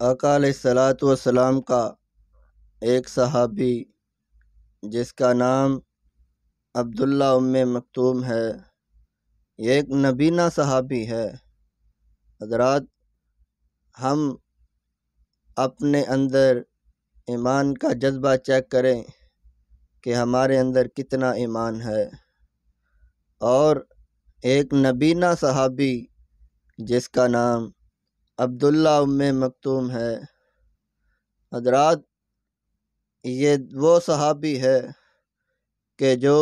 آقا علیہ الصلاۃ والسلام کا ایک صحابی جس کا نام عبداللہ ام مکتوم ہے، یہ ایک نبینا صحابی ہے۔ حضرات، ہم اپنے اندر ایمان کا جذبہ چیک کریں کہ ہمارے اندر کتنا ایمان ہے، اور ایک نبینا صحابی جس کا نام عبداللہ ام مکتوم ہے۔ حضرات، یہ وہ صحابی ہے کہ جو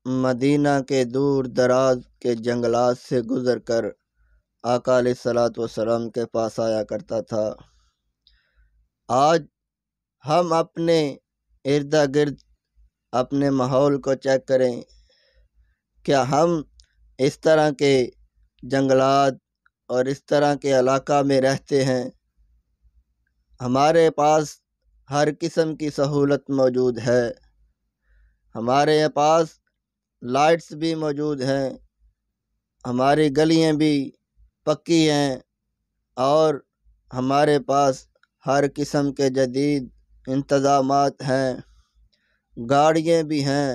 مدینہ کے دور دراز کے جنگلات سے گزر کر آقا علیہ الصلاۃ والسلام کے پاس آیا کرتا تھا۔ آج ہم اپنے ارد گرد اپنے ماحول کو چیک کریں، کیا ہم اس طرح کے جنگلات اور اس طرح کے علاقہ میں رہتے ہیں؟ ہمارے پاس ہر قسم کی سہولت موجود ہے، ہمارے پاس لائٹس بھی موجود ہیں، ہماری گلیاں بھی پکی ہیں، اور ہمارے پاس ہر قسم کے جدید انتظامات ہیں، گاڑیاں بھی ہیں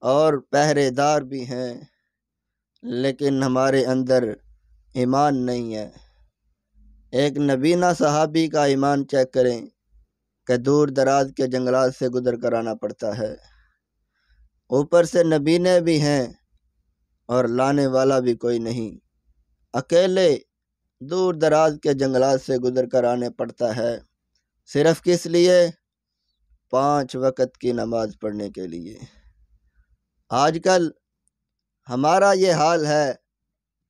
اور پہرے دار بھی ہیں، لیکن ہمارے اندر ایمان نہیں ہے۔ ایک نبینا صحابی کا ایمان چیک کریں کہ دور دراز کے جنگلات سے گزر کر آنا پڑتا ہے، اوپر سے نبینے بھی ہیں اور لانے والا بھی کوئی نہیں، اکیلے دور دراز کے جنگلات سے گزر کر آنے پڑتا ہے، صرف کس لیے؟ 5 وقت کی نماز پڑھنے کے لیے۔ آج کل ہمارا یہ حال ہے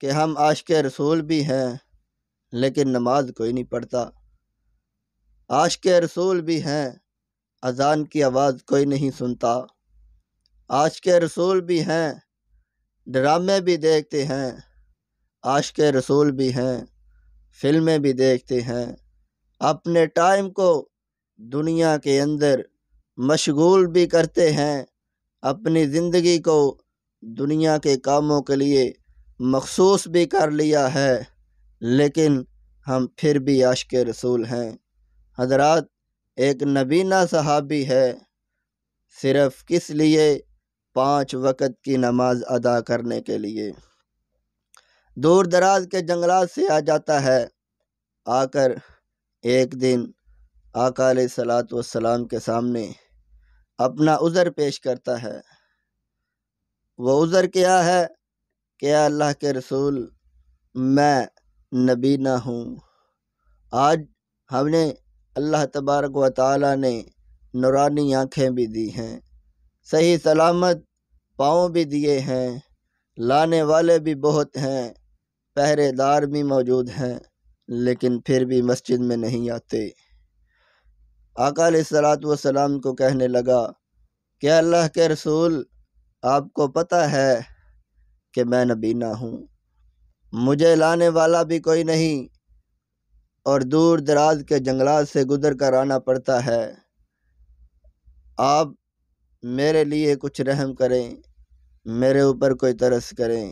کہ ہم عاشق رسول بھی ہیں لیکن نماز کوئی نہیں پڑھتا، عاشق رسول بھی ہیں، اذان کی آواز کوئی نہیں سنتا، عاشق رسول بھی ہیں، ڈرامے بھی دیکھتے ہیں، عاشق رسول بھی ہیں، فلمیں بھی دیکھتے ہیں، اپنے ٹائم کو دنیا کے اندر مشغول بھی کرتے ہیں، اپنی زندگی کو دنیا کے کاموں کے لیے مخصوص بھی کر لیا ہے، لیکن ہم پھر بھی عاشق رسول ہیں۔ حضرات، ایک نبینا صحابی ہے، صرف کس لیے؟ 5 وقت کی نماز ادا کرنے کے لیے دور دراز کے جنگلات سے آ جاتا ہے، آ کر ایک دن آقا علیہ الصلاۃ والسلام کے سامنے اپنا عذر پیش کرتا ہے۔ وہ عذر کیا ہے کہ اللہ کے رسول، میں نبینا ہوں، آج ہم نے اللہ تبارک و تعالیٰ نے نورانی آنکھیں بھی دی ہیں، صحیح سلامت پاؤں بھی دیے ہیں، لانے والے بھی بہت ہیں، پہرے دار بھی موجود ہیں، لیکن پھر بھی مسجد میں نہیں آتے۔ آقا علیہ الصلاۃ والسلام کو کہنے لگا کہ اللہ کے رسول، آپ کو پتہ ہے کہ میں نبینا ہوں، مجھے لانے والا بھی کوئی نہیں، اور دور دراز کے جنگلات سے گزر کر آنا پڑتا ہے، آپ میرے لیے کچھ رحم کریں، میرے اوپر کوئی ترس کریں۔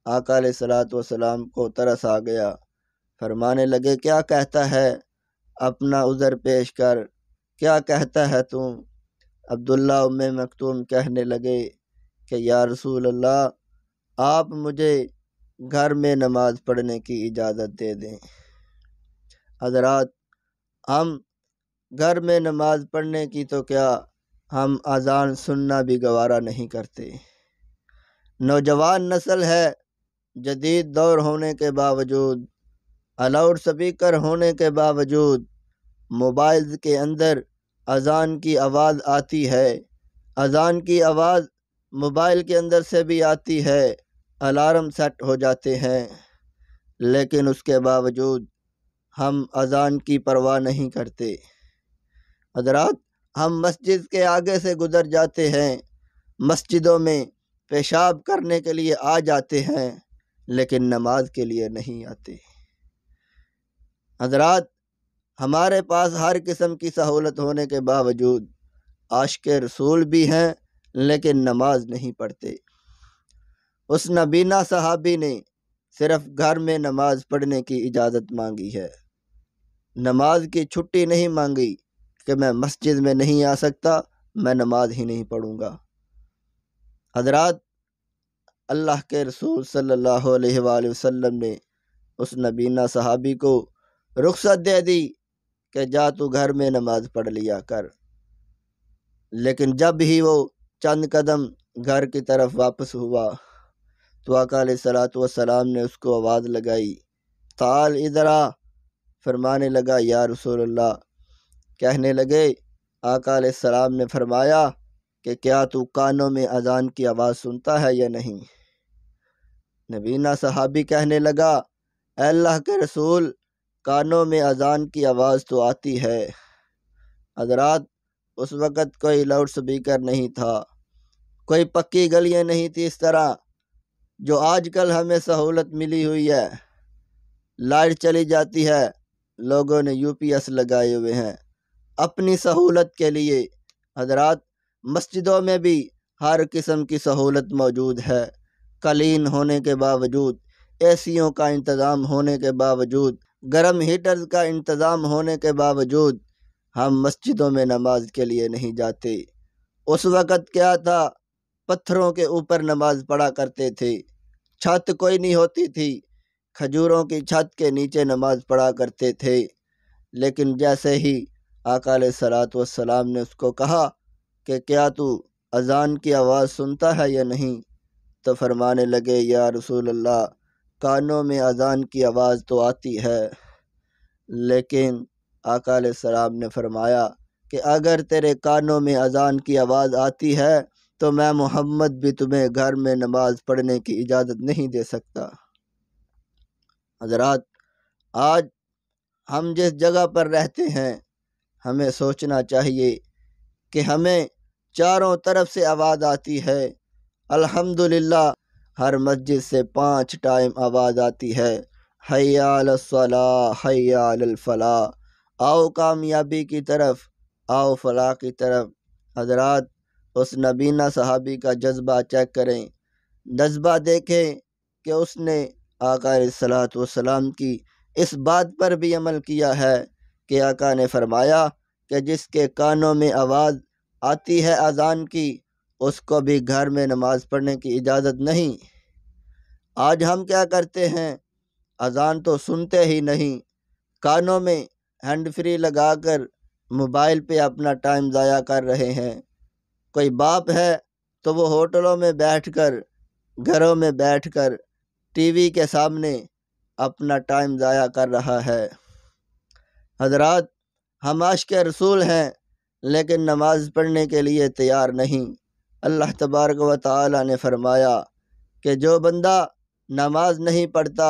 آقا علیہ الصلاۃ والسلام کو ترس آ گیا، فرمانے لگے کیا کہتا ہے، اپنا عذر پیش کر، کیا کہتا ہے تو؟ عبداللہ ام مکتوم کہنے لگے کہ یا رسول اللہ، آپ مجھے گھر میں نماز پڑھنے کی اجازت دے دیں۔ حضرات، ہم گھر میں نماز پڑھنے کی تو کیا، ہم اذان سننا بھی گوارا نہیں کرتے۔ نوجوان نسل ہے، جدید دور ہونے کے باوجود، الاؤڈ سپیکر ہونے کے باوجود، موبائلز کے اندر اذان کی آواز آتی ہے، اذان کی آواز موبائل کے اندر سے بھی آتی ہے، الارم سیٹ ہو جاتے ہیں، لیکن اس کے باوجود ہم اذان کی پرواہ نہیں کرتے۔ حضرات، ہم مسجد کے آگے سے گزر جاتے ہیں، مسجدوں میں پیشاب کرنے کے لیے آ جاتے ہیں، لیکن نماز کے لیے نہیں آتے۔ حضرات، ہمارے پاس ہر قسم کی سہولت ہونے کے باوجود عاشق رسول بھی ہیں لیکن نماز نہیں پڑھتے۔ اس نبینا صحابی نے صرف گھر میں نماز پڑھنے کی اجازت مانگی ہے، نماز کی چھٹی نہیں مانگی کہ میں مسجد میں نہیں آ سکتا، میں نماز ہی نہیں پڑھوں گا۔ حضرات، اللہ کے رسول صلی اللہ علیہ وآلہ وسلم نے اس نبینا صحابی کو رخصت دے دی کہ جا تو گھر میں نماز پڑھ لیا کر۔ لیکن جب ہی وہ چند قدم گھر کی طرف واپس ہوا تو آقا علیہ الصلوۃ والسلام نے اس کو آواز لگائی، تعال ادھر آ۔ فرمانے لگا یا رسول اللہ۔ کہنے لگے، آقا علیہ السلام نے فرمایا کہ کیا تو کانوں میں اذان کی آواز سنتا ہے یا نہیں؟ نبینا صحابی کہنے لگا، اے اللہ کے رسول، کانوں میں اذان کی آواز تو آتی ہے۔ حضرات، اس وقت کوئی لاؤڈ سپیکر نہیں تھا، کوئی پکی گلیاں نہیں تھی اس طرح جو آج کل ہمیں سہولت ملی ہوئی ہے۔ لائٹ چلی جاتی ہے، لوگوں نے UPS لگائے ہوئے ہیں اپنی سہولت کے لیے۔ حضرات، مسجدوں میں بھی ہر قسم کی سہولت موجود ہے، کلین ہونے کے باوجود، ACوں کا انتظام ہونے کے باوجود، گرم ہیٹرز کا انتظام ہونے کے باوجود ہم مسجدوں میں نماز کے لیے نہیں جاتے۔ اس وقت کیا تھا، پتھروں کے اوپر نماز پڑھا کرتے تھے، چھت کوئی نہیں ہوتی تھی، کھجوروں کی چھت کے نیچے نماز پڑھا کرتے تھے۔ لیکن جیسے ہی آقا علیہ الصلوۃ والسلام نے اس کو کہا کہ کیا تو اذان کی آواز سنتا ہے یا نہیں، تو فرمانے لگے، یا رسول اللہ، کانوں میں اذان کی آواز تو آتی ہے، لیکن آقا علیہ السلام نے فرمایا کہ اگر تیرے کانوں میں اذان کی آواز آتی ہے تو میں محمد بھی تمہیں گھر میں نماز پڑھنے کی اجازت نہیں دے سکتا۔ حضرات، آج ہم جس جگہ پر رہتے ہیں ہمیں سوچنا چاہیے کہ ہمیں چاروں طرف سے آواز آتی ہے۔ الحمدللہ ہر مسجد سے 5 ٹائم آواز آتی ہے، حی علی الصلاۃ، حی علی الفلاح، آؤ کامیابی کی طرف، آؤ فلاح کی طرف۔ حضرات، اس نبینا صحابی کا جذبہ چیک کریں، جذبہ دیکھیں کہ اس نے آقا علیہ الصلوۃ والسلام کی اس بات پر بھی عمل کیا ہے کہ آقا نے فرمایا کہ جس کے کانوں میں آواز آتی ہے اذان کی، اس کو بھی گھر میں نماز پڑھنے کی اجازت نہیں۔ آج ہم کیا کرتے ہیں، اذان تو سنتے ہی نہیں، کانوں میں ہینڈ فری لگا کر موبائل پہ اپنا ٹائم ضائع کر رہے ہیں۔ کوئی باپ ہے تو وہ ہوٹلوں میں بیٹھ کر، گھروں میں بیٹھ کر TV کے سامنے اپنا ٹائم ضائع کر رہا ہے۔ حضرات، ہم عاشق رسول ہیں لیکن نماز پڑھنے کے لیے تیار نہیں۔ اللہ تبارک و تعالی نے فرمایا کہ جو بندہ نماز نہیں پڑھتا،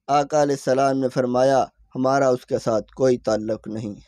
آقا علیہ السلام نے فرمایا ہمارا اس کے ساتھ کوئی تعلق نہیں۔